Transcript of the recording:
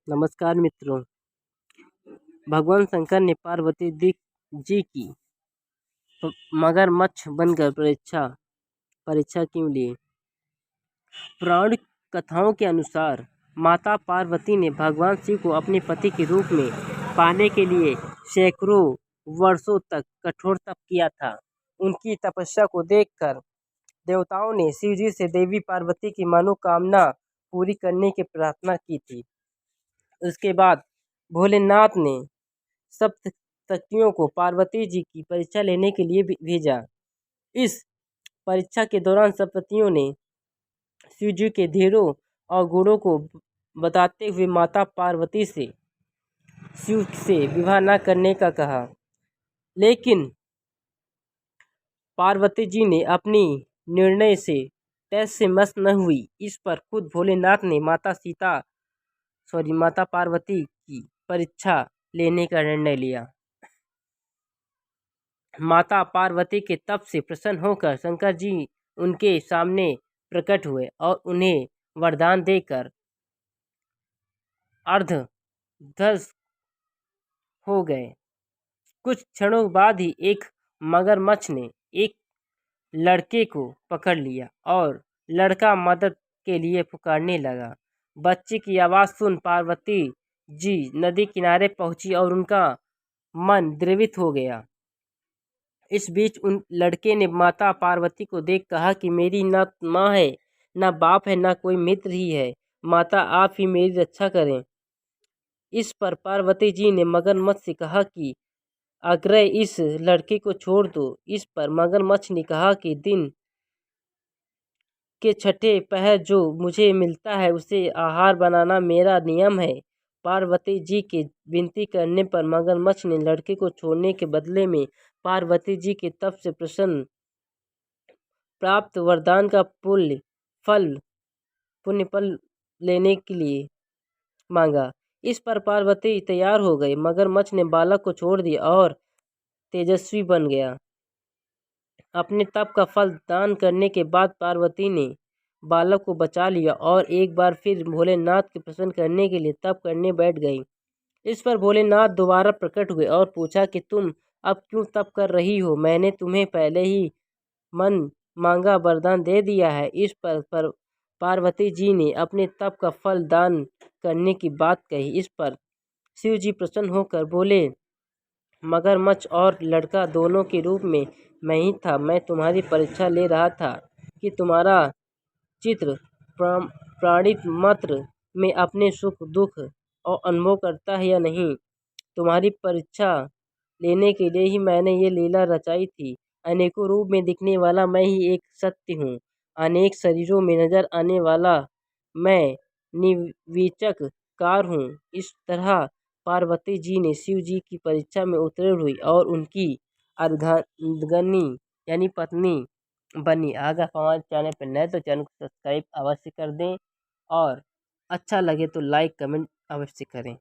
नमस्कार मित्रों। भगवान शंकर ने पार्वती जी की मगरमच्छ बनकर परीक्षा क्यों ली? पुराण कथाओं के अनुसार माता पार्वती ने भगवान शिव को अपने पति के रूप में पाने के लिए सैकड़ों वर्षों तक कठोर तप किया था। उनकी तपस्या को देखकर देवताओं ने शिव जी से देवी पार्वती की मनोकामना पूरी करने की प्रार्थना की थी। उसके बाद भोलेनाथ ने सप्तर्षियों को पार्वती जी की परीक्षा लेने के लिए भेजा। इस परीक्षा के दौरान सप्तर्षियों ने शिव जी के धीरों और गुणों को बताते हुए माता पार्वती से शिव से विवाह न करने का कहा, लेकिन पार्वती जी ने अपनी निर्णय से टस से मस न हुई। इस पर खुद भोलेनाथ ने माता पार्वती की परीक्षा लेने का निर्णय लिया। माता पार्वती के तप से प्रसन्न होकर शंकर जी उनके सामने प्रकट हुए और उन्हें वरदान देकर अर्धध्वस्त हो गए। कुछ क्षणों बाद ही एक मगरमच्छ ने एक लड़के को पकड़ लिया और लड़का मदद के लिए पुकारने लगा। बच्चे की आवाज़ सुन पार्वती जी नदी किनारे पहुंची और उनका मन द्रवित हो गया। इस बीच उन लड़के ने माता पार्वती को देख कहा कि मेरी न माँ है, न बाप है, न कोई मित्र ही है। माता आप ही मेरी रक्षा करें। इस पर पार्वती जी ने मगरमच्छ से कहा कि अग्रय इस लड़के को छोड़ दो। इस पर मगरमच्छ ने कहा कि दिन के छठे पहर जो मुझे मिलता है उसे आहार बनाना मेरा नियम है। पार्वती जी के विनती करने पर मगरमच्छ ने लड़के को छोड़ने के बदले में पार्वती जी के तप से प्रसन्न प्राप्त वरदान का पुण्य फल लेने के लिए मांगा। इस पर पार्वती तैयार हो गई। मगरमच्छ ने बालक को छोड़ दिया और तेजस्वी बन गया। अपने तप का फल दान करने के बाद पार्वती ने बालक को बचा लिया और एक बार फिर भोलेनाथ के प्रसन्न करने के लिए तप करने बैठ गई। इस पर भोलेनाथ दोबारा प्रकट हुए और पूछा कि तुम अब क्यों तप कर रही हो? मैंने तुम्हें पहले ही मन मांगा वरदान दे दिया है। इस पर पार्वती जी ने अपने तप का फल दान करने की बात कही। इस पर शिव जी प्रसन्न होकर बोले, मगरमच्छ और लड़का दोनों के रूप में मैं ही था। मैं तुम्हारी परीक्षा ले रहा था कि तुम्हारा चित्र प्राणित मात्र में अपने सुख दुख और अनुभव करता है या नहीं। तुम्हारी परीक्षा लेने के लिए ही मैंने ये लीला रचाई थी। अनेकों रूप में दिखने वाला मैं ही एक सत्य हूँ। अनेक शरीरों में नजर आने वाला मैं निर्विचक कार हूँ। इस तरह पार्वती जी ने शिव जी की परीक्षा में उत्तीर्ण हुई और उनकी अर्धांगिनी यानी पत्नी बनी। अगर आप हमारे चैनल पर नए तो चैनल को सब्सक्राइब अवश्य कर दें और अच्छा लगे तो लाइक कमेंट अवश्य करें।